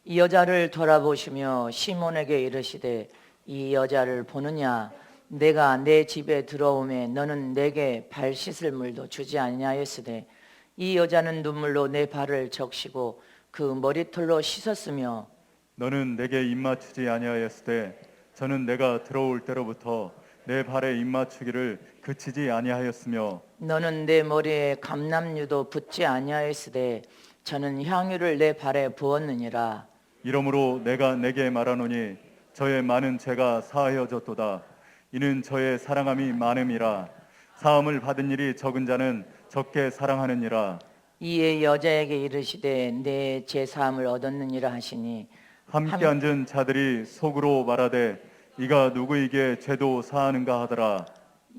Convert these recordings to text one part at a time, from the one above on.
이 여자를 돌아보시며 시몬에게 이르시되 이 여자를 보느냐? 내가 내 집에 들어오매 너는 내게 발 씻을 물도 주지 아니하였으되 이 여자는 눈물로 내 발을 적시고 그 머리털로 씻었으며 너는 내게 입맞추지 아니하였으되 저는 내가 들어올 때로부터 내 발에 입맞추기를 그치지 아니하였으며 너는 내 머리에 감람유도 붓지 아니하였으되 저는 향유를 내 발에 부었느니라. 이러므로 내가 내게 말하노니 저의 많은 죄가 사하여졌도다. 이는 저의 사랑함이 많음이라. 사함을 받은 일이 적은 자는 적게 사랑하느니라. 이에 여자에게 이르시되 내 제사함을 얻었느니라 하시니 함께 앉은 자들이 속으로 말하되 이가 누구에게 죄도 사하는가 하더라.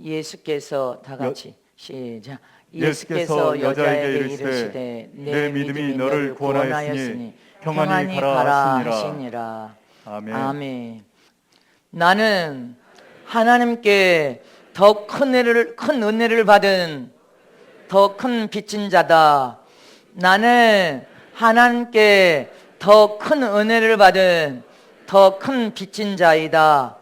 예수께서 다 같이 시작. 예수께서 여자에게 이르시되 내 믿음이 너를 구원하였으니 평안히 가라 하시니라. 아멘. 아멘. 나는 하나님께 더 큰 은혜를 받은 더 큰 빚진 자다. 나는 하나님께 더 큰 은혜를 받은 더 큰 빚진 자이다.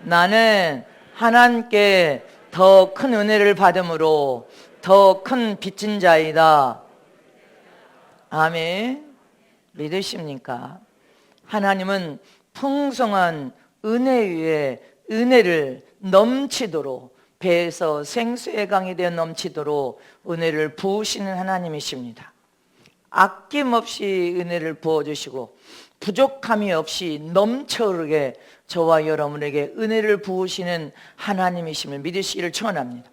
나는 하나님께 더 큰 은혜를 받음으로 더 큰 빚진 자이다. 아멘. 믿으십니까? 하나님은 풍성한 은혜 위에 은혜를 넘치도록 배에서 생수의 강이 되어 넘치도록 은혜를 부으시는 하나님이십니다. 아낌없이 은혜를 부어주시고 부족함이 없이 넘쳐흐르게 저와 여러분에게 은혜를 부으시는 하나님이심을 믿으시기를 축원합니다.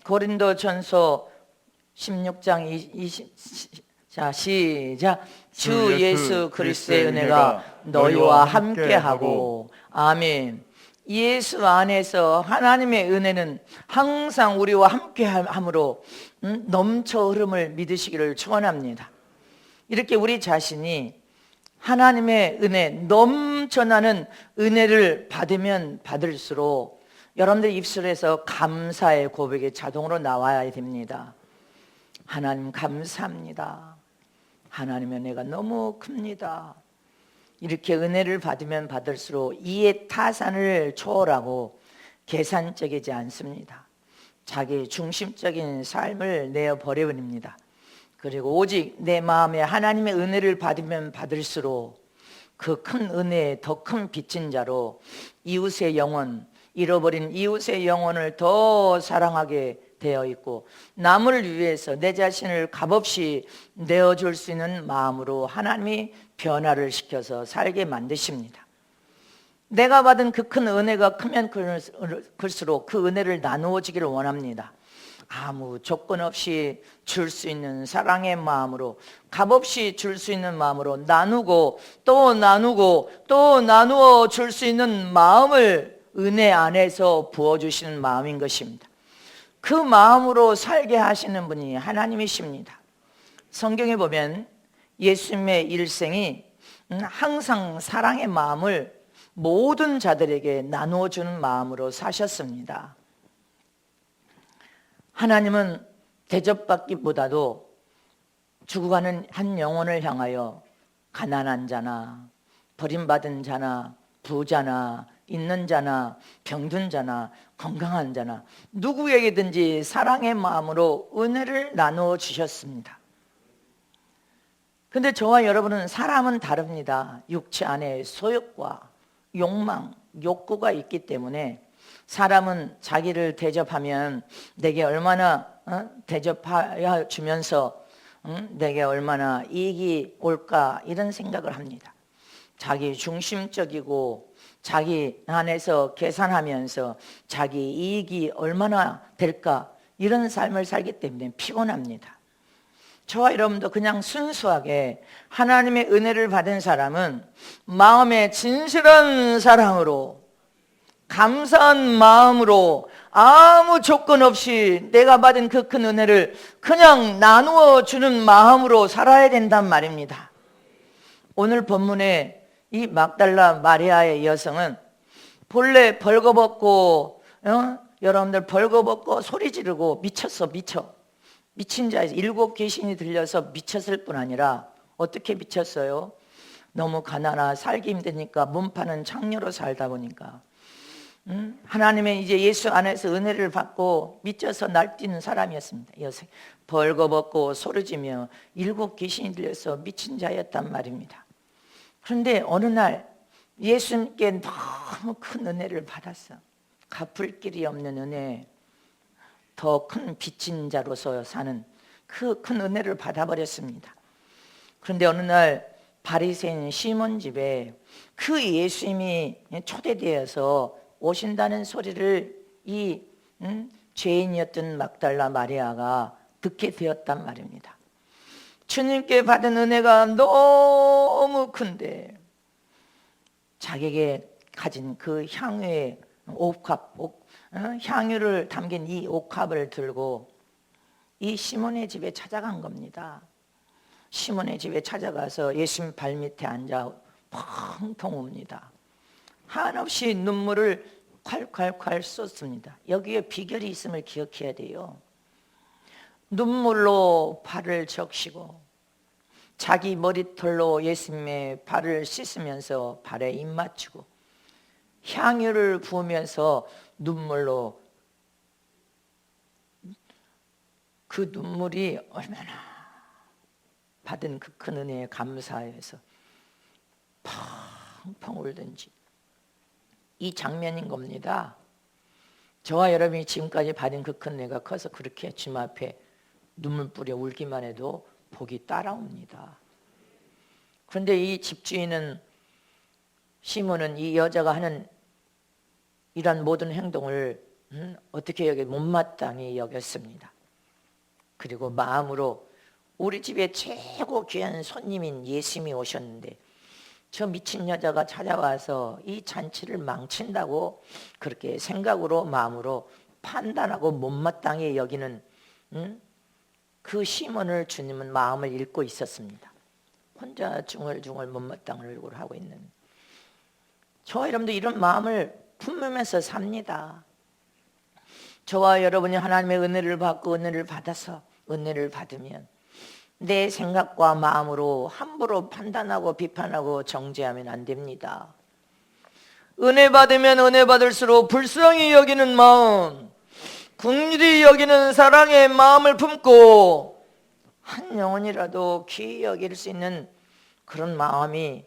고린도전서 16장 20 자 시작. 주 예수 그리스도의 은혜가 너희와 함께하고 아멘. 예수 안에서 하나님의 은혜는 항상 우리와 함께함으로 넘쳐 흐름을 믿으시기를 축원합니다. 이렇게 우리 자신이 하나님의 은혜, 넘쳐나는 은혜를 받으면 받을수록 여러분들 입술에서 감사의 고백이 자동으로 나와야 됩니다. 하나님 감사합니다. 하나님의 은혜가 너무 큽니다. 이렇게 은혜를 받으면 받을수록 이해 타산을 초월하고 계산적이지 않습니다. 자기 중심적인 삶을 내어버려버립니다. 그리고 오직 내 마음에 하나님의 은혜를 받으면 받을수록 그 큰 은혜에 더 큰 빚진 자로 이웃의 영혼, 잃어버린 이웃의 영혼을 더 사랑하게 되어 있고 남을 위해서 내 자신을 값없이 내어줄 수 있는 마음으로 하나님이 변화를 시켜서 살게 만드십니다. 내가 받은 그 큰 은혜가 크면 클수록 그 은혜를 나누어지기를 원합니다. 아무 조건 없이 줄 수 있는 사랑의 마음으로 값없이 줄 수 있는 마음으로 나누고 또 나누고 또 나누어 줄 수 있는 마음을 은혜 안에서 부어주시는 마음인 것입니다. 그 마음으로 살게 하시는 분이 하나님이십니다. 성경에 보면 예수님의 일생이 항상 사랑의 마음을 모든 자들에게 나누어 주는 마음으로 사셨습니다. 하나님은 대접받기보다도 죽어가는 한 영혼을 향하여 가난한 자나 버림받은 자나 부자나 있는 자나 병든 자나 건강한 자나 누구에게든지 사랑의 마음으로 은혜를 나누어 주셨습니다. 근데 저와 여러분은 사람은 다릅니다. 육체 안에 소욕과 욕망, 욕구가 있기 때문에 사람은 자기를 대접하면 내게 얼마나 대접하여 주면서 내게 얼마나 이익이 올까 이런 생각을 합니다. 자기 중심적이고 자기 안에서 계산하면서 자기 이익이 얼마나 될까 이런 삶을 살기 때문에 피곤합니다. 저와 여러분도 그냥 순수하게 하나님의 은혜를 받은 사람은 마음의 진실한 사랑으로 감사한 마음으로 아무 조건 없이 내가 받은 그 큰 은혜를 그냥 나누어 주는 마음으로 살아야 된단 말입니다. 오늘 본문에 이 막달라 마리아의 여성은 본래 벌거벗고 여러분들 벌거벗고 소리 지르고 미쳤어. 미친 자에서 7 귀신이 들려서 미쳤을 뿐 아니라 어떻게 미쳤어요? 너무 가난하 살기 힘드니까 몸 파는 창녀로 살다 보니까 하나님의 이제 예수 안에서 은혜를 받고 미쳐서 날뛰는 사람이었습니다. 벌거벗고 소리지며 7 귀신이 들려서 미친 자였단 말입니다. 그런데 어느 날 예수님께 너무 큰 은혜를 받았어. 갚을 길이 없는 은혜, 더 큰 빚진 자로서 사는 그 큰 은혜를 받아버렸습니다. 그런데 어느 날 바리새인 시몬 집에 그 예수님이 초대되어서 오신다는 소리를 이 죄인이었던 막달라 마리아가 듣게 되었단 말입니다. 주님께 받은 은혜가 너무 큰데 자기에게 가진 그 향유의 옥합, 향유를 담긴 이 옥합을 들고 이 시몬의 집에 찾아간 겁니다. 시몬의 집에 찾아가서 예수님 발밑에 앉아 펑펑 웁니다. 한없이 눈물을 콸콸콸 쏟습니다. 여기에 비결이 있음을 기억해야 돼요. 눈물로 발을 적시고 자기 머리털로 예수님의 발을 씻으면서 발에 입 맞추고 향유를 부으면서 눈물로, 그 눈물이 얼마나 받은 그 큰 은혜에 감사해서 펑펑 울든지 이 장면인 겁니다. 저와 여러분이 지금까지 받은 그 큰 은혜가 커서 그렇게 주님 앞에 눈물 뿌려 울기만 해도 복이 따라옵니다. 그런데 이 집주인은, 시몬은 이 여자가 하는 이런 모든 행동을 어떻게 못마땅히 여겼습니다. 그리고 마음으로 우리 집에 최고 귀한 손님인 예수님이 오셨는데 저 미친 여자가 찾아와서 이 잔치를 망친다고 그렇게 생각으로 마음으로 판단하고 못마땅히 여기는 그 시몬을 주님은 마음을 읽고 있었습니다. 혼자 중얼중얼 못마땅한 얼굴을 하고 있는 저와 여러분도 이런 마음을 품으면서 삽니다. 저와 여러분이 하나님의 은혜를 받고 은혜를 받아서 은혜를 받으면 내 생각과 마음으로 함부로 판단하고 비판하고 정죄하면 안 됩니다. 은혜 받으면 은혜 받을수록 불쌍히 여기는 마음, 긍휼히 여기는 사랑의 마음을 품고 한 영혼이라도 귀히 여길 수 있는 그런 마음이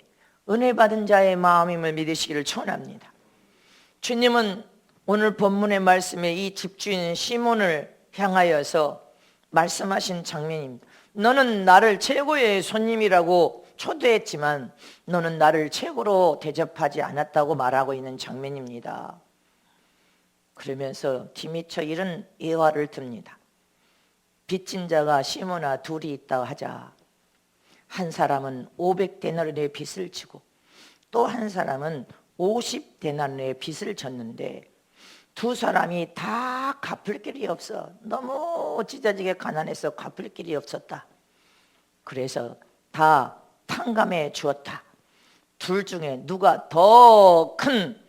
은혜 받은 자의 마음임을 믿으시기를 축원합니다. 주님은 오늘 본문의 말씀에 이 집주인 시몬을 향하여서 말씀하신 장면입니다. 너는 나를 최고의 손님이라고 초대했지만 너는 나를 최고로 대접하지 않았다고 말하고 있는 장면입니다. 그러면서 뒤미쳐 이런 예화를 듭니다. 빚진 자가 시몬아 둘이 있다 하자. 한 사람은 500데나리의 빚을 지고 또 한 사람은 50데나리의 빚을 졌는데 두 사람이 다 갚을 길이 없어. 너무 찢어지게 가난해서 갚을 길이 없었다. 그래서 다 탕감해 주었다. 둘 중에 누가 더 큰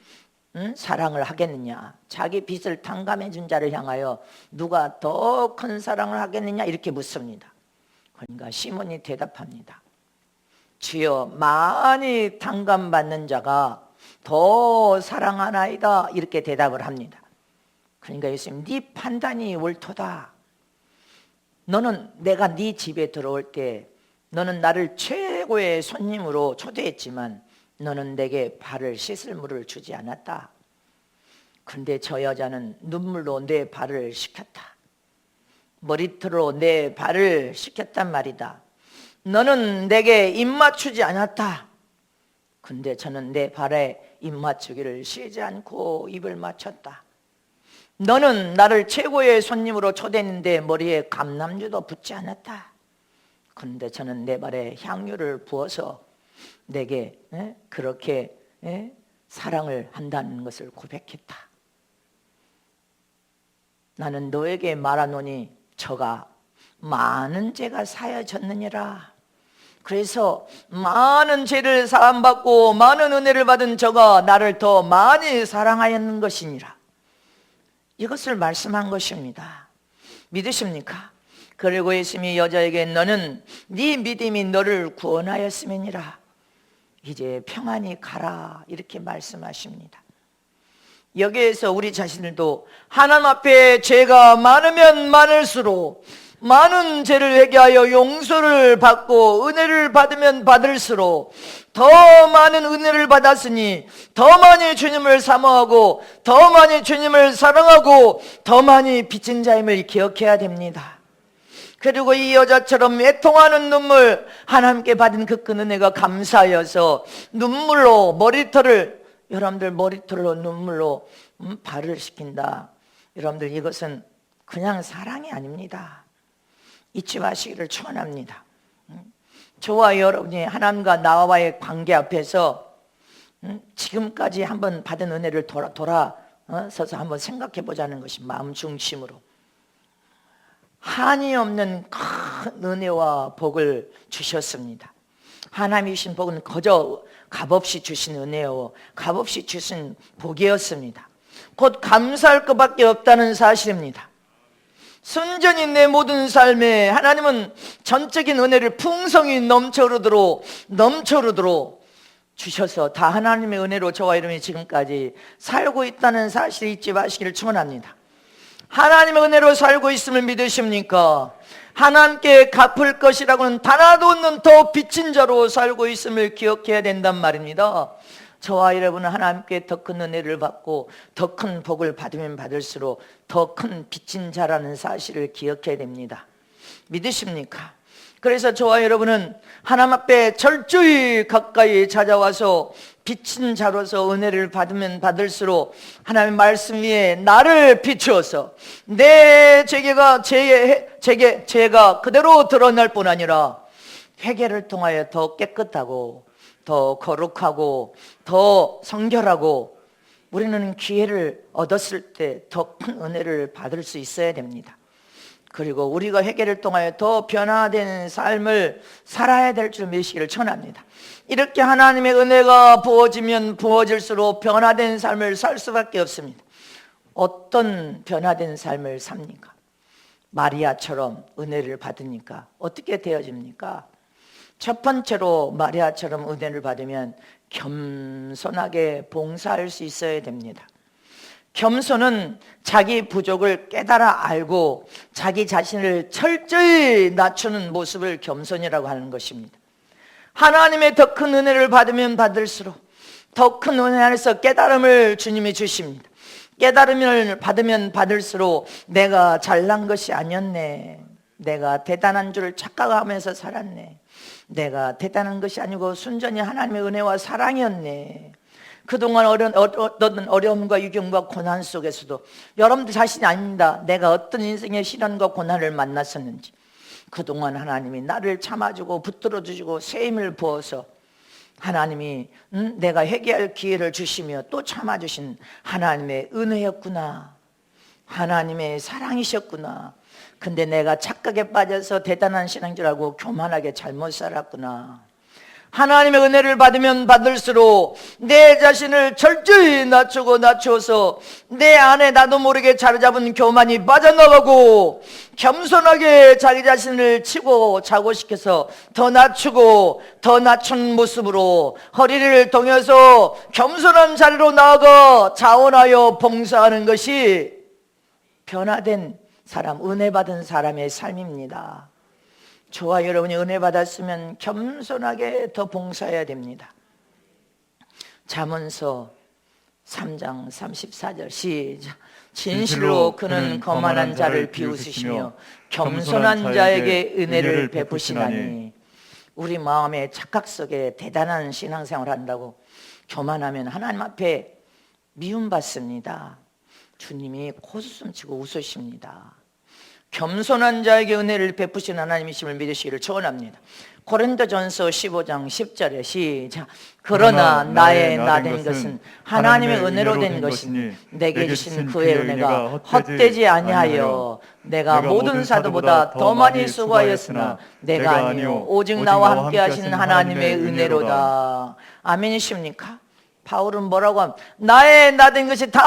사랑을 하겠느냐, 자기 빚을 탕감해 준 자를 향하여 누가 더 큰 사랑을 하겠느냐 이렇게 묻습니다. 그러니까 시몬이 대답합니다. 주여, 많이 탕감받는 자가 더 사랑하나이다 이렇게 대답을 합니다. 그러니까 예수님, 네 판단이 옳도다. 너는 내가 네 집에 들어올 때 너는 나를 최고의 손님으로 초대했지만 너는 내게 발을 씻을 물을 주지 않았다. 그런데 저 여자는 눈물로 내 발을 씻겼다. 머리털로 내 발을 씻겼단 말이다. 너는 내게 입 맞추지 않았다. 근데 저는 내 발에 입 맞추기를 쉬지 않고 입을 맞췄다. 너는 나를 최고의 손님으로 초대했는데 머리에 감람주도 붙지 않았다. 그런데 저는 내 발에 향유를 부어서 내게 그렇게 사랑을 한다는 것을 고백했다. 나는 너에게 말하노니 저가 많은 죄가 사여졌느니라. 그래서 많은 죄를 사함받고 많은 은혜를 받은 저가 나를 더 많이 사랑하였는 것이니라. 이것을 말씀한 것입니다. 믿으십니까? 그리고 예수님이 여자에게 너는 네 믿음이 너를 구원하였음이니라. 이제 평안히 가라 이렇게 말씀하십니다. 여기에서 우리 자신들도 하나님 앞에 죄가 많으면 많을수록 많은 죄를 회개하여 용서를 받고 은혜를 받으면 받을수록 더 많은 은혜를 받았으니 더 많이 주님을 사모하고 더 많이 주님을 사랑하고 더 많이 빚진 자임을 기억해야 됩니다. 그리고 이 여자처럼 애통하는 눈물, 하나님께 받은 그 큰 은혜가 감사하여서 눈물로 머리털을, 여러분들 머리털로 눈물로 발을 시킨다. 여러분들 이것은 그냥 사랑이 아닙니다. 잊지 마시기를 축원합니다. 저와 여러분이 하나님과 나와의 관계 앞에서 지금까지 한번 받은 은혜를 돌아서서 한번 생각해 보자는 것이 마음 중심으로. 한이 없는 큰 은혜와 복을 주셨습니다. 하나님이 주신 복은 거저 값없이 주신 은혜요, 값없이 주신 복이었습니다. 곧 감사할 것밖에 없다는 사실입니다. 순전히 내 모든 삶에 하나님은 전적인 은혜를 풍성히 넘쳐흐르도록 주셔서 다 하나님의 은혜로 저와 여러분이 지금까지 살고 있다는 사실을 잊지 마시기를 축원합니다. 하나님의 은혜로 살고 있음을 믿으십니까? 하나님께 갚을 것이라고는 단 하나도 없는 더 빚진 자로 살고 있음을 기억해야 된단 말입니다. 저와 여러분은 하나님께 더 큰 은혜를 받고 더 큰 복을 받으면 받을수록 더 큰 빚진 자라는 사실을 기억해야 됩니다. 믿으십니까? 그래서 저와 여러분은 하나님 앞에 철저히 가까이 찾아와서 빚진 자로서 은혜를 받으면 받을수록 하나님의 말씀 위에 나를 비추어서 내 죄가 그대로 드러날 뿐 아니라 회개를 통하여 더 깨끗하고 더 거룩하고 더 성결하고 우리는 기회를 얻었을 때 더 큰 은혜를 받을 수 있어야 됩니다. 그리고 우리가 회개를 통하여 더 변화된 삶을 살아야 될 줄 믿으시기를 축원합니다. 이렇게 하나님의 은혜가 부어지면 부어질수록 변화된 삶을 살 수밖에 없습니다. 어떤 변화된 삶을 삽니까? 마리아처럼 은혜를 받으니까 어떻게 되어집니까? 첫 번째로 마리아처럼 은혜를 받으면 겸손하게 봉사할 수 있어야 됩니다. 겸손은 자기 부족을 깨달아 알고 자기 자신을 철저히 낮추는 모습을 겸손이라고 하는 것입니다. 하나님의 더 큰 은혜를 받으면 받을수록 더 큰 은혜 안에서 깨달음을 주님이 주십니다. 깨달음을 받으면 받을수록 내가 잘난 것이 아니었네, 내가 대단한 줄 착각하면서 살았네, 내가 대단한 것이 아니고 순전히 하나님의 은혜와 사랑이었네. 그동안 어떤 어려움과 유경과 고난 속에서도 여러분들 자신이 아닙니다. 내가 어떤 인생의 시련과 고난을 만났었는지 그동안 하나님이 나를 참아주고 붙들어주시고 새 힘을 부어서 하나님이 내가 회개할 기회를 주시며 또 참아주신 하나님의 은혜였구나, 하나님의 사랑이셨구나. 근데 내가 착각에 빠져서 대단한 신앙인 줄 알고 교만하게 잘못 살았구나. 하나님의 은혜를 받으면 받을수록 내 자신을 철저히 낮추어서 내 안에 나도 모르게 자리 잡은 교만이 빠져나가고 겸손하게 자기 자신을 치고 자고시켜서 더 낮추고 더 낮춘 모습으로 허리를 동여서 겸손한 자리로 나아가 자원하여 봉사하는 것이 변화된 사람, 은혜 받은 사람의 삶입니다. 저와 여러분이 은혜 받았으면 겸손하게 더 봉사해야 됩니다. 잠언서 3장 34절 시작. 진실로 그는 거만한 자를 비웃으시며 겸손한 자에게 은혜를 베푸시나니. 우리 마음의 착각 속에 대단한 신앙생활을 한다고 교만하면 하나님 앞에 미움받습니다. 주님이 코웃음치고 웃으십니다. 겸손한 자에게 은혜를 베푸신 하나님이심을 믿으시기를 축원합니다. 고린도전서 15장 10절에 시작. 그러나 나의 나된 것은 하나님의 은혜로 된 것이니 내게 주신 그의 은혜가 헛되지 아니하여 내가 모든 사도보다 더 많이 수고하였으나 내가 아니요 오직 나와 함께 하신 하나님의 은혜로다. 아멘이십니까? 바울은 뭐라고 합니까? 나의 나된 것이 다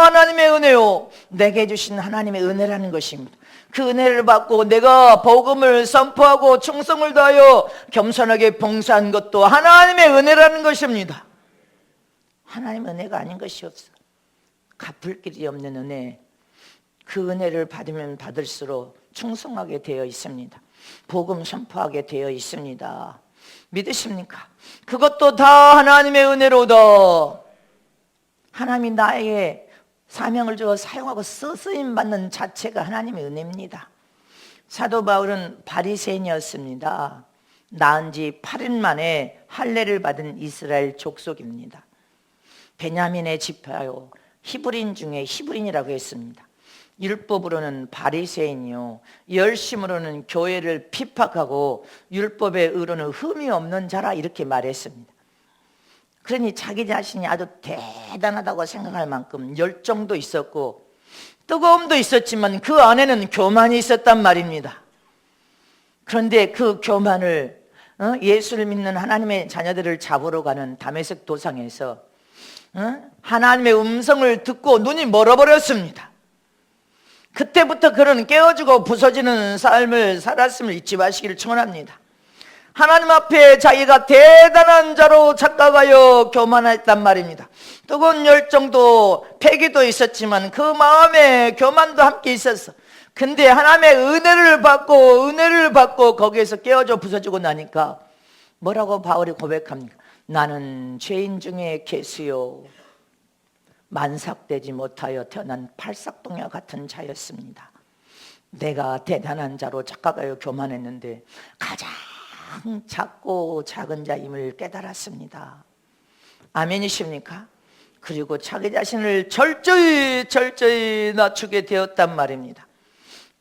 하나님의 은혜요, 내게 주신 하나님의 은혜라는 것입니다. 그 은혜를 받고 내가 복음을 선포하고 충성을 다하여 겸손하게 봉사한 것도 하나님의 은혜라는 것입니다. 하나님의 은혜가 아닌 것이 없어. 갚을 길이 없는 은혜. 그 은혜를 받으면 받을수록 충성하게 되어 있습니다. 복음 선포하게 되어 있습니다. 믿으십니까? 그것도 다 하나님의 은혜로다. 하나님이 나에게 사명을 주어 사용하고 쓰임 받는 자체가 하나님의 은혜입니다. 사도 바울은 바리새인이었습니다. 낳은 지 8일 만에 할례를 받은 이스라엘 족속입니다. 베냐민의 지파요, 히브리인 중에 히브리인이라고 했습니다. 율법으로는 바리새인이요, 열심으로는 교회를 핍박하고 율법의 의로는 흠이 없는 자라 이렇게 말했습니다. 그러니 자기 자신이 아주 대단하다고 생각할 만큼 열정도 있었고 뜨거움도 있었지만 그 안에는 교만이 있었단 말입니다. 그런데 그 교만을 예수를 믿는 하나님의 자녀들을 잡으러 가는 다메섹 도상에서 하나님의 음성을 듣고 눈이 멀어버렸습니다. 그때부터 그는 깨어지고 부서지는 삶을 살았음을 잊지 마시기를 축원합니다. 하나님 앞에 자기가 대단한 자로 착각하여 교만했단 말입니다. 뜨거운 열정도 패기도 있었지만 그 마음에 교만도 함께 있었어. 근데 하나님의 은혜를 받고 거기에서 깨어져 부서지고 나니까 뭐라고 바울이 고백합니까? 나는 죄인 중에 개수요, 만삭되지 못하여 태어난 팔삭동야 같은 자였습니다. 내가 대단한 자로 착각하여 교만했는데 가장 작고 작은 자임을 깨달았습니다. 아멘이십니까? 그리고 자기 자신을 철저히 낮추게 되었단 말입니다.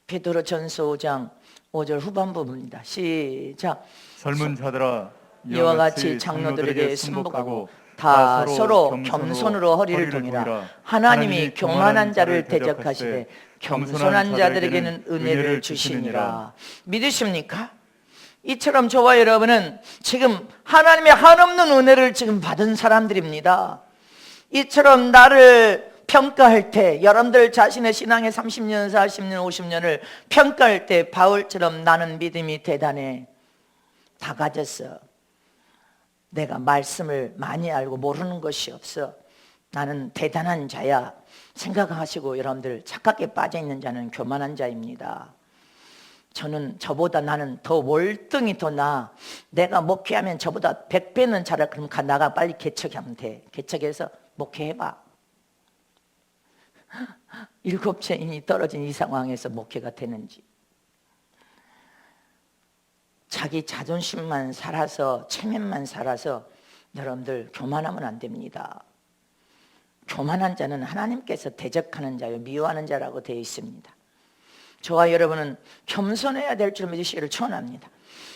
베드로전서 5장 5절 후반부입니다. 시작. 젊은 자들아, 이와 같이 장로들에게 순복하고 다 서로 겸손으로 허리를 동이라. 하나님이 교만한 자를 대적하시되 겸손한 자들에게는 은혜를 주시니라. 믿으십니까? 이처럼 저와 여러분은 지금 하나님의 한없는 은혜를 지금 받은 사람들입니다. 이처럼 나를 평가할 때, 여러분들 자신의 신앙의 30년, 40년, 50년을 평가할 때 바울처럼 나는 믿음이 대단해, 다 가졌어, 내가 말씀을 많이 알고 모르는 것이 없어, 나는 대단한 자야 생각하시고 여러분들 착각에 빠져있는 자는 교만한 자입니다. 나는 더 월등히 더 나아. 내가 목회하면 저보다 100배는 잘해. 그럼 나가 빨리 개척하면 돼. 개척해서 목회해봐. 7채 인이 떨어진 이 상황에서 목회가 되는지. 자기 자존심만 살아서, 체면만 살아서 여러분들 교만하면 안 됩니다. 교만한 자는 하나님께서 대적하는 자요, 미워하는 자라고 되어 있습니다. 저와 여러분은 겸손해야 될 줄 믿으시기를 축원합니다.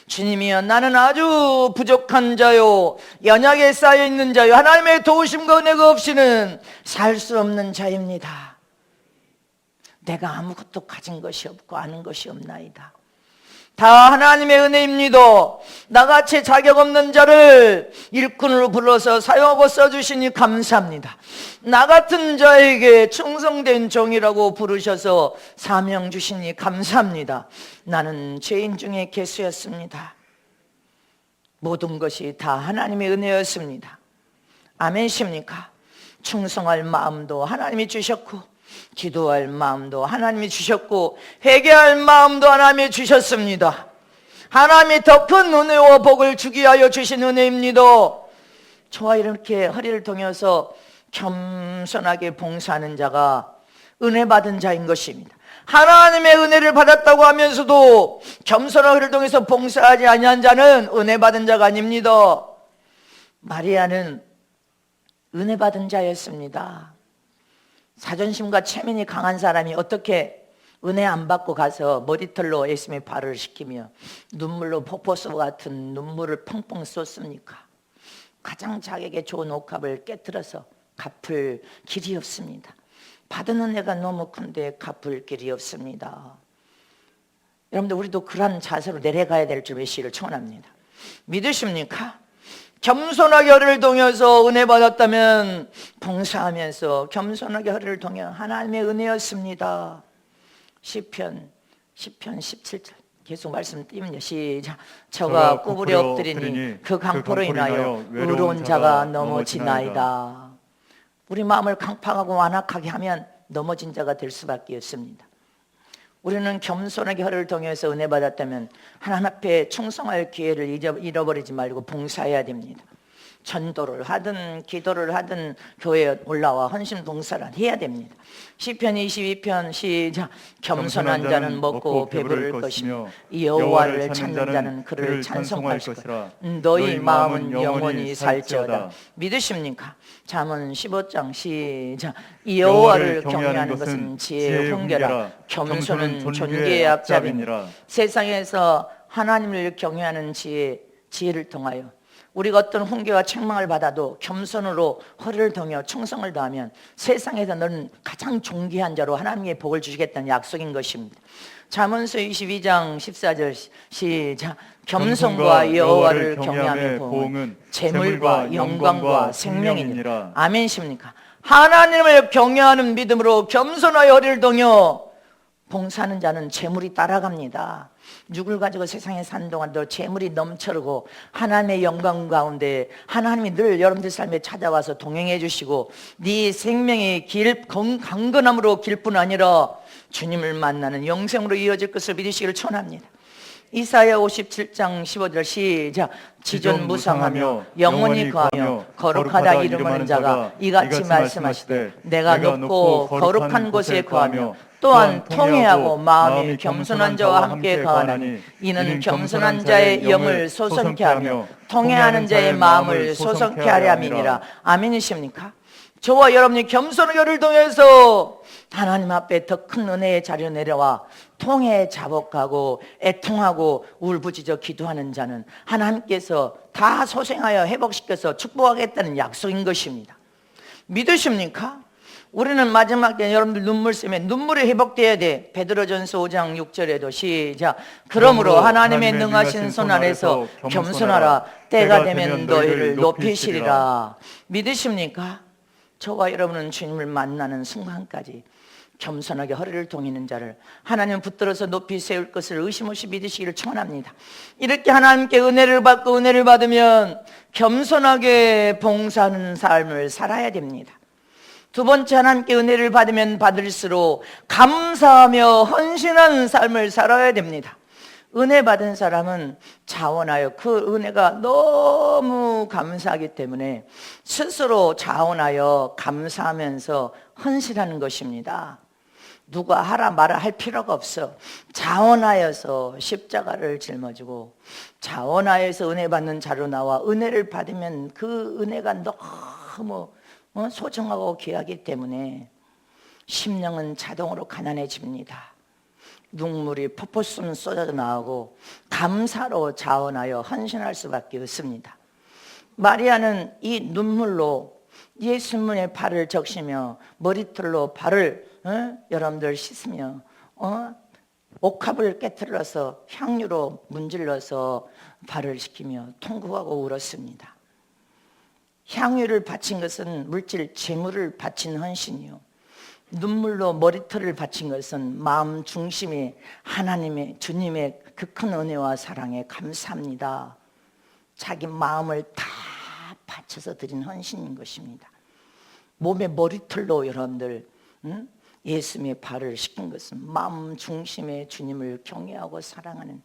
주님이여, 나는 아주 부족한 자요, 연약에 쌓여있는 자요, 하나님의 도우심과 은혜가 없이는 살 수 없는 자입니다. 내가 아무것도 가진 것이 없고 아는 것이 없나이다. 다 하나님의 은혜입니다. 나같이 자격 없는 자를 일꾼으로 불러서 사용하고 써주시니 감사합니다. 나 같은 자에게 충성된 종이라고 부르셔서 사명 주시니 감사합니다. 나는 죄인 중에 개수였습니다. 모든 것이 다 하나님의 은혜였습니다. 아멘이십니까? 충성할 마음도 하나님이 주셨고, 기도할 마음도 하나님이 주셨고, 회개할 마음도 하나님이 주셨습니다. 하나님이 더 큰 은혜와 복을 주기 위하여 주신 은혜입니다. 저와 이렇게 허리를 동여서 겸손하게 봉사하는 자가 은혜 받은 자인 것입니다. 하나님의 은혜를 받았다고 하면서도 겸손한 허리를 동여서 봉사하지 아니한 자는 은혜 받은 자가 아닙니다. 마리아는 은혜 받은 자였습니다. 자존심과 체면이 강한 사람이 어떻게 은혜 안 받고 가서 머리털로 예수님의 발을 씻기며 눈물로 폭포수 같은 눈물을 펑펑 쏟습니까? 가장 자기에게 좋은 옥합을 깨뜨려서 갚을 길이 없습니다. 받은 은혜가 너무 큰데 갚을 길이 없습니다. 여러분들, 우리도 그런 자세로 내려가야 될 줄 메시를 축원합니다. 믿으십니까? 겸손하게 허리를 동여서 은혜 받았다면 봉사하면서 겸손하게 허리를 동여 하나님의 은혜였습니다. 시편 시편 17절 계속 말씀 띄면요. 시작. 저가 구부려 엎드리니 그 강포로 인하여 의로운 자가 넘어지나이다. 우리 마음을 강팍하고 완악하게 하면 넘어진 자가 될 수밖에 없습니다. 우리는 겸손하게 허리를 동여서 은혜 받았다면 하나님 앞에 충성할 기회를 잃어버리지 말고 봉사해야 됩니다. 전도를 하든 기도를 하든 교회에 올라와 헌신 봉사를 해야 됩니다. 시편 22편 시작. 겸손한 자는 먹고 배부를 것이며 여호와를 찾는 자는 그를 찬송할 것이라. 너희 마음은 영원히 살지어다. 믿으십니까? 잠언 15장 시작. 여호와를 경외하는 것은 지혜의 훈계라. 겸손은 존귀의 앞잡이니라. 세상에서 하나님을 경외하는 지혜를 통하여 우리가 어떤 훈계와 책망을 받아도 겸손으로 허리를 동여 충성을 다하면 세상에서 너는 가장 존귀한 자로 하나님의 복을 주시겠다는 약속인 것입니다. 잠언서 22장 14절 시작. 겸손과 여호와를 경외하며 보응은 재물과 영광과 생명이니라. 아멘십니까? 하나님을 경외하는 믿음으로 겸손하여 허리를 동여 봉사하는 자는 재물이 따라갑니다. 육을 가지고 세상에 사는 동안도 재물이 넘쳐르고 하나님의 영광 가운데 하나님이 늘 여러분들 삶에 찾아와서 동행해 주시고 네 생명의 길 강건함으로 길 뿐 아니라 주님을 만나는 영생으로 이어질 것을 믿으시기를 축원합니다. 이사야 57장 15절 시작. 지존무상하며 영원히 거하며 거룩하다 이름하는 자가 이같이 말씀하시되 내가 높고 거룩한 곳에 거하며 또한 통회하고 마음이 겸손한 자와 함께 거하나니 이는 겸손한 자의 영을 소성케 하며 통회하는 자의 마음을 소성케 하려 함이니라. 아멘이십니까? 저와 여러분이 겸손의 열을 통해서 하나님 앞에 더 큰 은혜의 자리로 내려와 통해 자복하고 애통하고 울부짖어 기도하는 자는 하나님께서 다 소생하여 회복시켜서 축복하겠다는 약속인 것입니다. 믿으십니까? 우리는 마지막에 여러분들 눈물 쌤에 눈물이 회복돼야 돼. 베드로전서 5장 6절에도 시작. 그러므로 하나님의 능하신 손 아래서 겸손하라. 때가 되면 너희를 높이시리라. 믿으십니까? 저와 여러분은 주님을 만나는 순간까지 겸손하게 허리를 동이는 자를 하나님은 붙들어서 높이 세울 것을 의심 없이 믿으시기를 축원합니다. 이렇게 하나님께 은혜를 받고 은혜를 받으면 겸손하게 봉사하는 삶을 살아야 됩니다. 두 번째, 하나님께 은혜를 받으면 받을수록 감사하며 헌신하는 삶을 살아야 됩니다. 은혜 받은 사람은 자원하여 그 은혜가 너무 감사하기 때문에 스스로 자원하여 감사하면서 헌신하는 것입니다. 누가 하라 말아 할 필요가 없어. 자원하여서 십자가를 짊어지고 자원하여서 은혜 받는 자로 나와 은혜를 받으면 그 은혜가 너무 소중하고 귀하기 때문에 심령은 자동으로 가난해집니다. 눈물이 폭포수면 쏟아져 나오고 감사로 자원하여 헌신할 수밖에 없습니다. 마리아는 이 눈물로 예수님의 발을 적시며 머리털로 발을 여러분들 씻으며 옥합을 깨트려서 향유로 문질러서 발을 씻기며 통곡하고 울었습니다. 향유를 바친 것은 물질 재물을 바친 헌신이요, 눈물로 머리털을 바친 것은 마음 중심에 하나님의 주님의 그 큰 은혜와 사랑에 감사합니다. 자기 마음을 다 바쳐서 드린 헌신인 것입니다. 몸의 머리털로 여러분들 예수님의 발을 씻긴 것은 마음 중심에 주님을 경외하고 사랑하는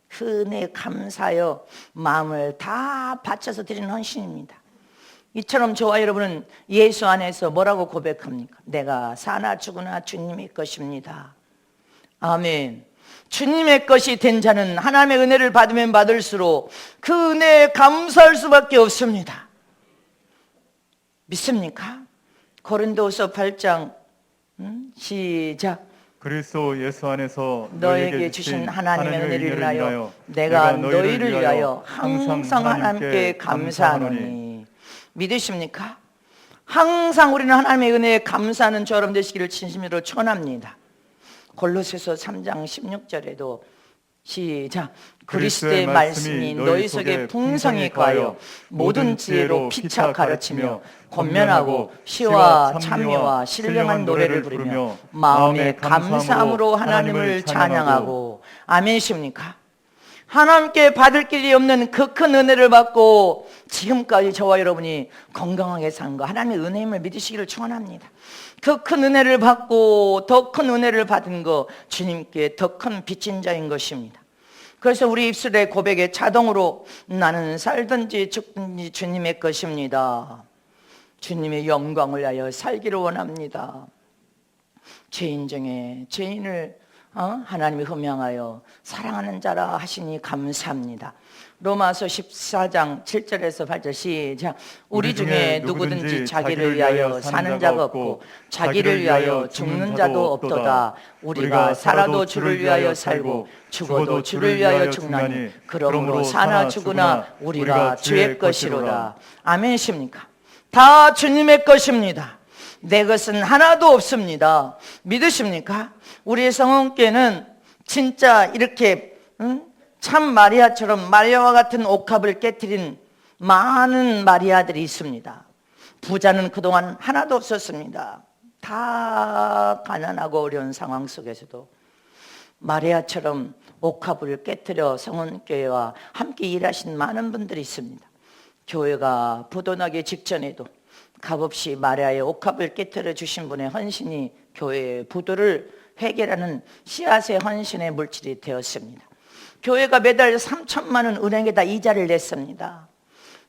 그 은혜에 감사하여 마음을 다 바쳐서 드린 헌신입니다. 이처럼 저와 여러분은 예수 안에서 뭐라고 고백합니까? 내가 사나 죽으나 주님의 것입니다. 아멘. 주님의 것이 된 자는 하나님의 은혜를 받으면 받을수록 그 은혜에 감사할 수밖에 없습니다. 믿습니까? 고린도후서 8장 시작. 그리스도 예수 안에서 너에게 주신 하나님의 은혜를 위하여 내가 너희를 위하여 항상 하나님께 감사하노니. 믿으십니까? 항상 우리는 하나님의 은혜에 감사하는 저여러분 되시기를 진심으로 축원합니다. 골로새서 3장 16절에도 시작. 그리스도의 말씀이 너희 속에 풍성히 거하여 모든 지혜로 피차 가르치며 권면하고 시와 찬미와 신령한 노래를 부르며 마음에 감사함으로 하나님을 찬양하고. 아멘이십니까? 하나님께 받을 길이 없는 그 큰 은혜를 받고 지금까지 저와 여러분이 건강하게 사는 거, 하나님의 은혜임을 믿으시기를 축원합니다. 그 큰 은혜를 받고 더 큰 은혜를 받은 거, 주님께 더 큰 빚진 자인 것입니다. 그래서 우리 입술의 고백에 자동으로 나는 살든지 죽든지 주님의 것입니다. 주님의 영광을 위하여 살기를 원합니다. 죄인 중에 죄인을 하나님이 흠양하여 사랑하는 자라 하시니 감사합니다. 로마서 14장 7절에서 8절 시작. 우리 중에 누구든지 자기를 위하여 사는 자가 없고 자기를 위하여 죽는 자도 없도다. 우리가 살아도 주를 위하여 살고 죽어도 주를 위하여 죽나니 그러므로 사나 죽으나 우리가 주의 것이로다. 아멘이십니까? 다 주님의 것입니다. 내 것은 하나도 없습니다. 믿으십니까? 우리 성원교회는 진짜 이렇게 참 마리아처럼 마리아와 같은 옥합을 깨트린 많은 마리아들이 있습니다. 부자는 그동안 하나도 없었습니다. 다 가난하고 어려운 상황 속에서도 마리아처럼 옥합을 깨트려 성원교회와 함께 일하신 많은 분들이 있습니다. 교회가 부도나기 직전에도 값없이 마리아의 옥합을 깨트려 주신 분의 헌신이 교회의 부도를 해결하는 씨앗의 헌신의 물질이 되었습니다. 교회가 매달 3천만 원 은행에다 이자를 냈습니다.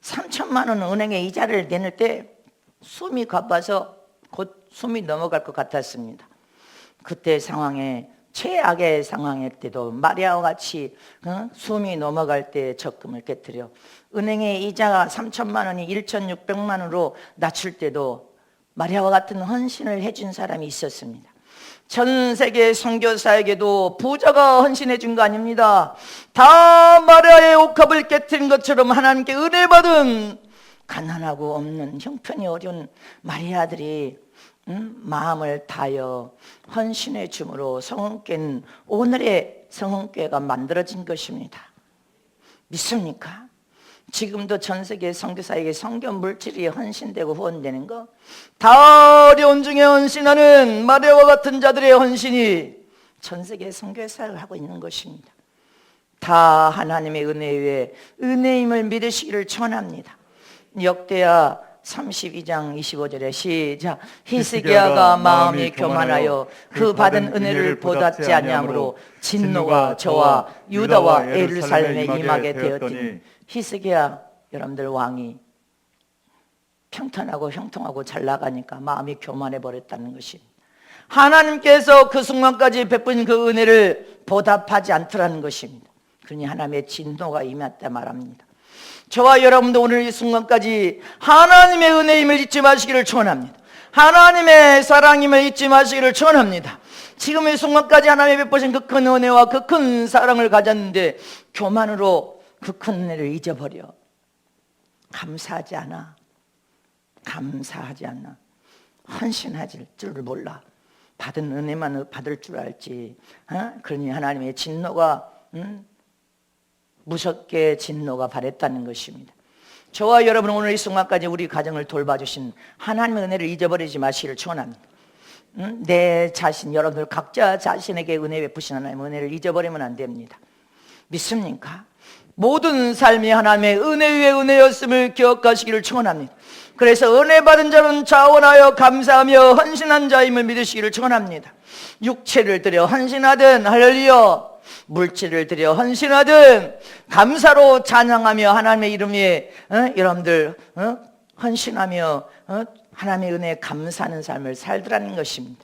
3천만 원 은행에 이자를 내는 때 숨이 가빠서 곧 숨이 넘어갈 것 같았습니다. 그때 상황에, 최악의 상황일 때도 마리아와 같이 숨이 넘어갈 때 적금을 깨트려 은행의 이자가 3천만 원이 1,600만 원으로 낮출 때도 마리아와 같은 헌신을 해준 사람이 있었습니다. 전 세계 선교사에게도 부자가 헌신해 준 거 아닙니다. 다 마리아의 옥합을 깨트린 것처럼 하나님께 은혜 받은 가난하고 없는 형편이 어려운 마리아들이 마음을 다하여 헌신해 줌으로 성원교회는 오늘의 성원교회가 만들어진 것입니다. 믿습니까? 지금도 전 세계 선교사에게 성경 물질이 헌신되고 후원되는 거, 다 어려운 중에 헌신하는 마리아와 같은 자들의 헌신이 전 세계 선교사를 하고 있는 것입니다. 다 하나님의 은혜 위에 은혜임을 믿으시기를 축원합니다. 역대하 32장 25절에 시작. 히스기야가 마음이 교만하여 그 받은 은혜를 보답지 아니하므로 진노가 저와 유다와 예루살렘에 임하게 되었더니. 히스기야, 여러분들 왕이 평탄하고 형통하고 잘 나가니까 마음이 교만해 버렸다는 것입니다. 하나님께서 그 순간까지 베푼 그 은혜를 보답하지 않더라는 것입니다. 그러니 하나님의 진노가 임했다 말합니다. 저와 여러분도 오늘 이 순간까지 하나님의 은혜임을 잊지 마시기를 축원합니다. 하나님의 사랑임을 잊지 마시기를 축원합니다. 지금 이 순간까지 하나님이 베푸신 그 큰 은혜와 그 큰 사랑을 가졌는데 교만으로 그 큰 은혜를 잊어버려. 감사하지 않아. 감사하지 않아. 헌신하실 줄을 몰라. 받은 은혜만 받을 줄 알지. 그러니 하나님의 진노가 무섭게 진노가 발했다는 것입니다. 저와 여러분은 오늘 이 순간까지 우리 가정을 돌봐주신 하나님의 은혜를 잊어버리지 마시기를 축원합니다. 내 자신, 여러분들 각자 자신에게 은혜 베푸신 하나님의 은혜를 잊어버리면 안 됩니다. 믿습니까? 모든 삶이 하나님의 은혜 위에 은혜였음을 기억하시기를 축원합니다. 그래서 은혜 받은 자는 자원하여 감사하며 헌신한 자임을 믿으시기를 축원합니다. 육체를 들여 헌신하든 할렐루야, 물질을 들여 헌신하든 감사로 찬양하며 하나님의 이름 위에 여러분들 헌신하며 하나님의 은혜에 감사하는 삶을 살더라는 것입니다.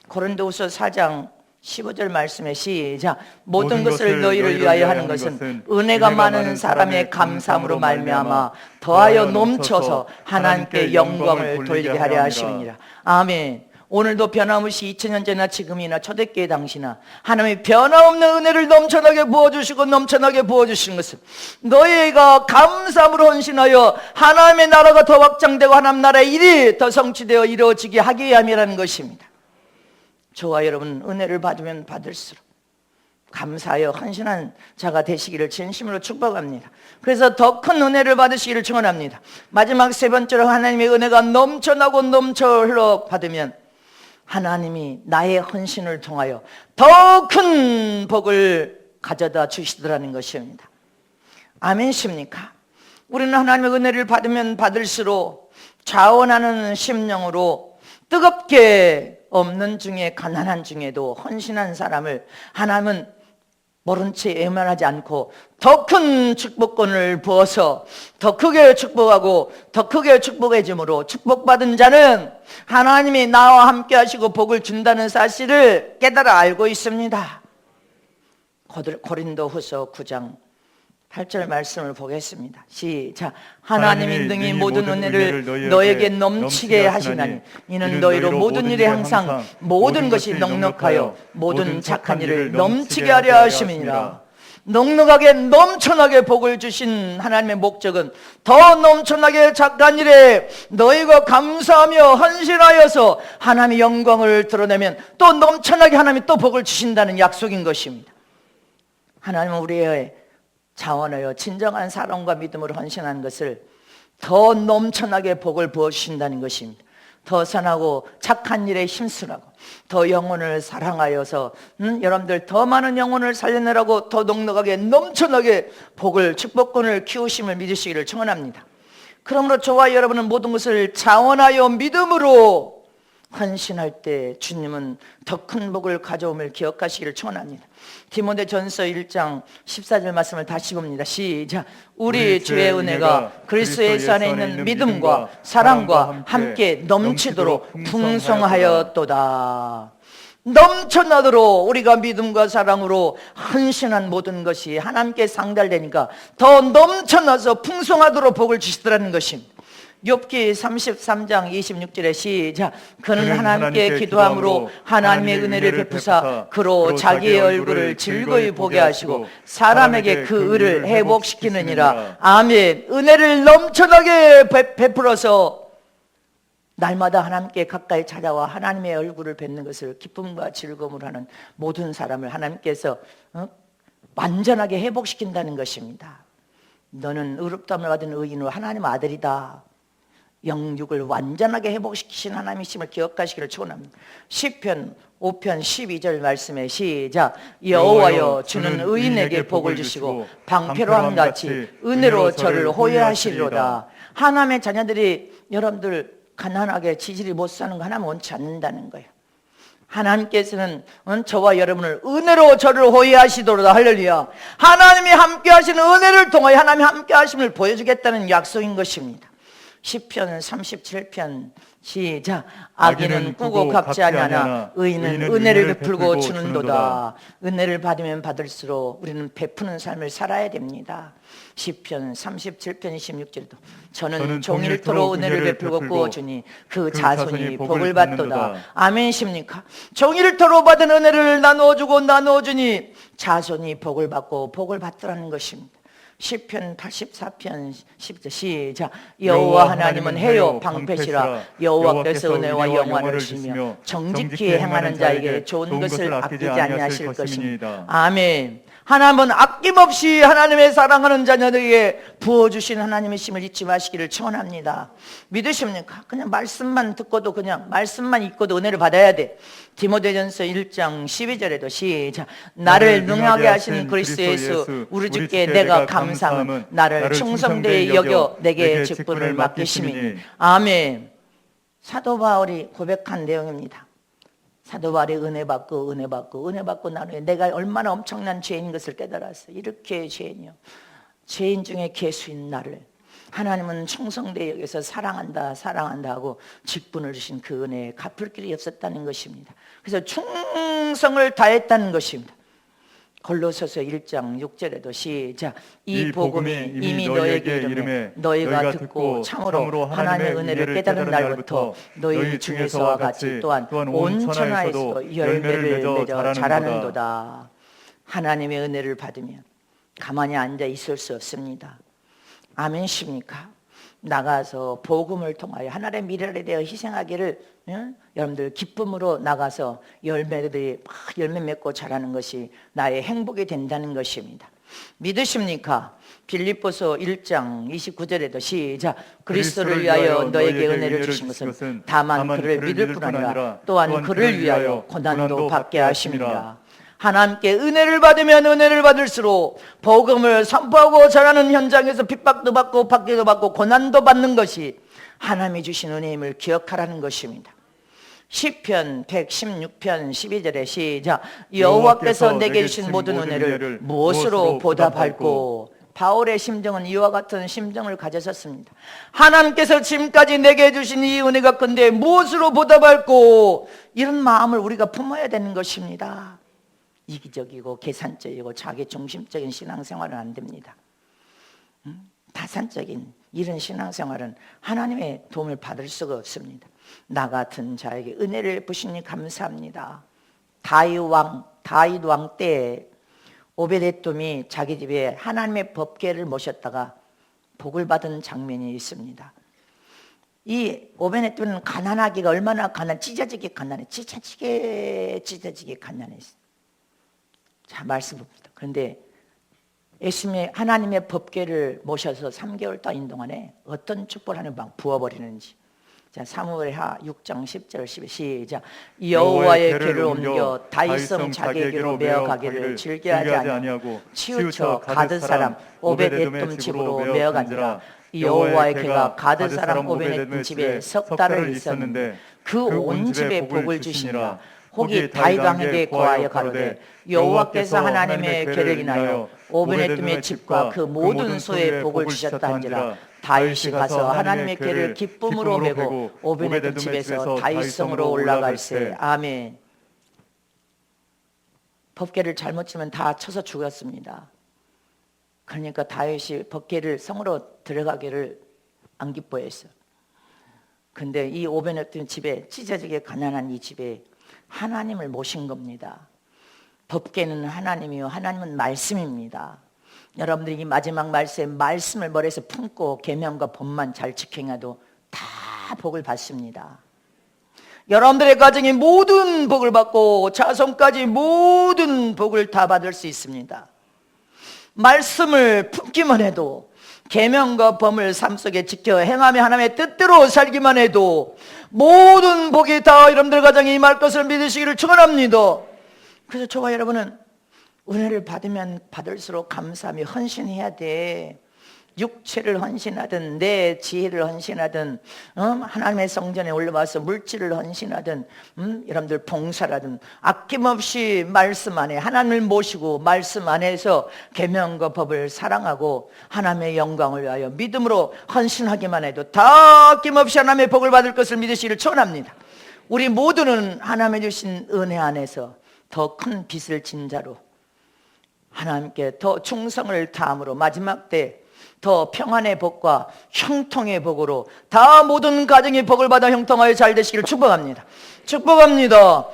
고린도후서 4장 15절 말씀에 시작. 모든 것을 너희를 위하여 하는 것은 은혜가 많은 사람의 감사함으로 말미암아 더하여 넘쳐서 하나님께 영광을 돌리게 하려 하심이니라. 아멘. 오늘도 변함없이 2000년 전이나 지금이나 초대교회 당시나 하나님의 변함없는 은혜를 넘쳐나게 부어주시고 넘쳐나게 부어주시는 것은 너희가 감사함으로 헌신하여 하나님의 나라가 더 확장되고 하나님 나라의 일이 더 성취되어 이루어지게 하기 위함이라는 것입니다. 저와 여러분 은혜를 받으면 받을수록 감사하여 헌신한 자가 되시기를 진심으로 축복합니다. 그래서 더 큰 은혜를 받으시기를 축원합니다. 마지막 세 번째로 하나님의 은혜가 넘쳐나고 넘쳐 흘러 받으면 하나님이 나의 헌신을 통하여 더 큰 복을 가져다 주시더라는 것입니다. 아멘십니까? 우리는 하나님의 은혜를 받으면 받을수록 자원하는 심령으로 뜨겁게 없는 중에 가난한 중에도 헌신한 사람을 하나님은 모른 채 외면하지 않고 더 큰 축복권을 부어서 더 크게 축복하고 더 크게 축복해 줌으로 축복받은 자는 하나님이 나와 함께 하시고 복을 준다는 사실을 깨달아 알고 있습니다. 고린도후서 9장 8절 말씀을 보겠습니다. 시작. 하나님이 능히 모든 은혜를 너에게 넘치게 하시나니 이는 너희로 모든 일에 항상 모든 것이 넉넉하여 모든 착한 일을 넘치게 하려 하심이니라. 넉넉하게 넘쳐나게 복을 주신 하나님의 목적은 더 넘쳐나게 착한 일에 너희가 감사하며 헌신하여서 하나님의 영광을 드러내면 또 넘쳐나게 하나님이 또 복을 주신다는 약속인 것입니다. 하나님은 우리의 자원하여 진정한 사랑과 믿음으로 헌신하는 것을 더 넘쳐나게 복을 부어주신다는 것입니다. 더 선하고 착한 일에 힘쓰라고, 더 영혼을 사랑하여서 여러분들 더 많은 영혼을 살려내라고 더 넉넉하게 넘쳐나게 복을, 축복권을 키우심을 믿으시기를 청원합니다. 그러므로 저와 여러분은 모든 것을 자원하여 믿음으로 헌신할 때 주님은 더 큰 복을 가져옴을 기억하시기를 청원합니다. 디모데전서 1장 14절 말씀을 다시 봅니다. 시작. 우리 주의 은혜가 그리스도 예수 안에 있는 믿음과 사랑과 함께 넘치도록 풍성하였도다. 넘쳐나도록 우리가 믿음과 사랑으로 헌신한 모든 것이 하나님께 상달되니까 더 넘쳐나서 풍성하도록 복을 주시더라는 것입니다. 욥기 33장 26절에 시작. 그는 하나님께 기도함으로 하나님의 은혜를 베푸사 그로 자기의 얼굴을 즐거이 보게 하시고 사람에게 그 의를 회복시키느니라. 아멘. 은혜를 넘쳐나게 베풀어서 날마다 하나님께 가까이 찾아와 하나님의 얼굴을 뵙는 것을 기쁨과 즐거움으로 하는 모든 사람을 하나님께서 완전하게 회복시킨다는 것입니다. 너는 의롭다함을 받은 의인으로 하나님 아들이다. 영육을 완전하게 회복시키신 하나님이심을 기억하시기를 축원합니다. 시편 5편 12절 말씀에 시작. 여호와여 주는 의인에게 복을 주시고 방패로함 같이 은혜로 저를 호위하시리로다. 하나님의 자녀들이 여러분들 가난하게 지질이 못 사는 거 하나님 원치 않는다는 거예요. 하나님께서는 저와 여러분을 은혜로 저를 호위하시도록 할렐루야. 하나님이 함께 하시는 은혜를 통하여 하나님이 함께 하심을 보여주겠다는 약속인 것입니다. 시편 37편 시작. 악인은 꾸고 갚지 아니하나 의인은 은혜를 베풀고 주는도다. 은혜를 받으면 받을수록 우리는 베푸는 삶을 살아야 됩니다. 시편 37편 26절도 저는 종일토록 은혜를 베풀고 구워주니 그 자손이 복을 받도다. 아멘이십니까? 종일토록 받은 은혜를 나누어주고 나누어주니 자손이 복을 받고 복을 받더라는 것입니다. 시편 84편 10절 시작. 여호와 하나님은 해요 방패시라. 여호와께서 은혜와 영화를 주시며 정직히 행하는 자에게 좋은 것을 아끼지 아니하실 것입니다. 아멘. 하나님은 아낌없이 하나님의 사랑하는 자녀들에게 부어주신 하나님의 힘을 잊지 마시기를 청원합니다. 믿으십니까? 그냥 말씀만 듣고도 그냥 말씀만 읽고도 은혜를 받아야 돼. 디모데전서 1장 12절에도 시작. 나를 능하게 하신 그리스도 예수 우리 주께 내가 감사함은 나를 충성되이 여겨 내게 직분을 맡기심이니. 아멘. 사도 바울이 고백한 내용입니다. 사도 바울이 은혜 받고 나누에 내가 얼마나 엄청난 죄인 것을 깨달았어. 이렇게 죄인이요, 죄인 중에 괴수인 나를 하나님은 충성되이 여기서 사랑한다 하고 직분을 주신 그 은혜에 갚을 길이 없었다는 것입니다. 그래서 충성을 다했다는 것입니다. 골로새서 1장 6절에도 시작. 이 복음이 이미 너에게 이름에 너희가 듣고 참으로 하나님의 은혜를 깨달은 날부터 너희 중에서와 같이 또한 온 천하에서 열매를 맺어 자라는도다. 하나님의 은혜를 받으면 가만히 앉아 있을 수 없습니다. 아멘십니까? 나가서 복음을 통하여 하나님의 미래를 대하여 희생하기를 여러분들 기쁨으로 나가서 열매들이 막 열매 맺고 자라는 것이 나의 행복이 된다는 것입니다. 믿으십니까? 빌립보서 1장 29절에도 시작. 그리스도를 위하여 너에게 은혜를 주신 것은 다만 그를 믿을 뿐 아니라 또한 그를 위하여 고난도 받게 하심이라. 하나님께 은혜를 받으면 은혜를 받을수록 복음을 선포하고 전하는 현장에서 핍박도 받고 박해도 받고 고난도 받는 것이 하나님이 주신 은혜임을 기억하라는 것입니다. 시편 116편 12절에 시작. 여호와께서 내게 주신 모든 은혜를 무엇으로 보답할꼬. 바울의 심정은 이와 같은 심정을 가졌었습니다. 하나님께서 지금까지 내게 주신 이 은혜가 큰데 무엇으로 보답할꼬. 이런 마음을 우리가 품어야 되는 것입니다. 이기적이고 계산적이고 자기중심적인 신앙생활은 안 됩니다. 다산적인 이런 신앙생활은 하나님의 도움을 받을 수가 없습니다. 나 같은 자에게 은혜를 베푸시니 감사합니다. 다윗 왕 때에 오베데돔이 자기 집에 하나님의 법궤를 모셨다가 복을 받은 장면이 있습니다. 이 오베데돔은 가난하기가 얼마나 찢어지게 가난해. 찢어지게 가난했어요. 자, 말씀 봅니다. 그런데 예수님의 하나님의 법궤를 모셔서 3개월 따인 동안에 어떤 축복을 하는 방 부어버리는지. 자, 사무엘하 6장 10절 12 시작. 여호와의 궤를 옮겨 다윗성 자기에게로 메어가기를 즐겨하지 아니하고 치우쳐 가드 사람 오베데돔 집으로 메어가니라. 여호와의 궤가 가드 사람 오베데돔 집에 석 달을 있었는데 그 온 집에 복을 주시니라. 혹이 다윗 왕에게 고하여 가로되 여호와께서 하나님의 궤를 인하여 오베데돔의 집과 그 모든 소에 복을 주셨다 한지라. 다윗이 가서 하나님의 궤를 기쁨으로 메고 오베데돔 집에서 다윗성으로 올라갈세. 아멘. 법궤를 잘못 치면 다 쳐서 죽었습니다. 그러니까 다윗이 법궤를 성으로 들어가기를 안 기뻐했어요. 근데 이 오베데돔 집에 찢어지게 가난한 이 집에 하나님을 모신 겁니다. 법궤는 하나님이요 하나님은 말씀입니다. 여러분들이 이 마지막 말씀을 머리에서 품고 계명과 법만 잘 지켜도 다 복을 받습니다. 여러분들의 가정이 모든 복을 받고 자손까지 모든 복을 다 받을 수 있습니다. 말씀을 품기만 해도 계명과 법을 삶 속에 지켜 행하며 하나님의 뜻대로 살기만 해도 모든 복이 다 여러분들 가정에 임할 것을 믿으시기를 축원합니다. 그래서 저와 여러분은 은혜를 받으면 받을수록 감사하며 헌신해야 돼. 육체를 헌신하든 내 지혜를 헌신하든 하나님의 성전에 올라와서 물질을 헌신하든 여러분들 봉사라든 아낌없이 말씀 안에 하나님을 모시고 말씀 안에서 계명과 법을 사랑하고 하나님의 영광을 위하여 믿음으로 헌신하기만 해도 다 아낌없이 하나님의 복을 받을 것을 믿으시기를 축원합니다. 우리 모두는 하나님의 주신 은혜 안에서 더 큰 빚을 진 자로 하나님께 더 충성을 다함으로 마지막 때 더 평안의 복과 형통의 복으로 다 모든 가정의 복을 받아 형통하여 잘 되시기를 축복합니다. 축복합니다.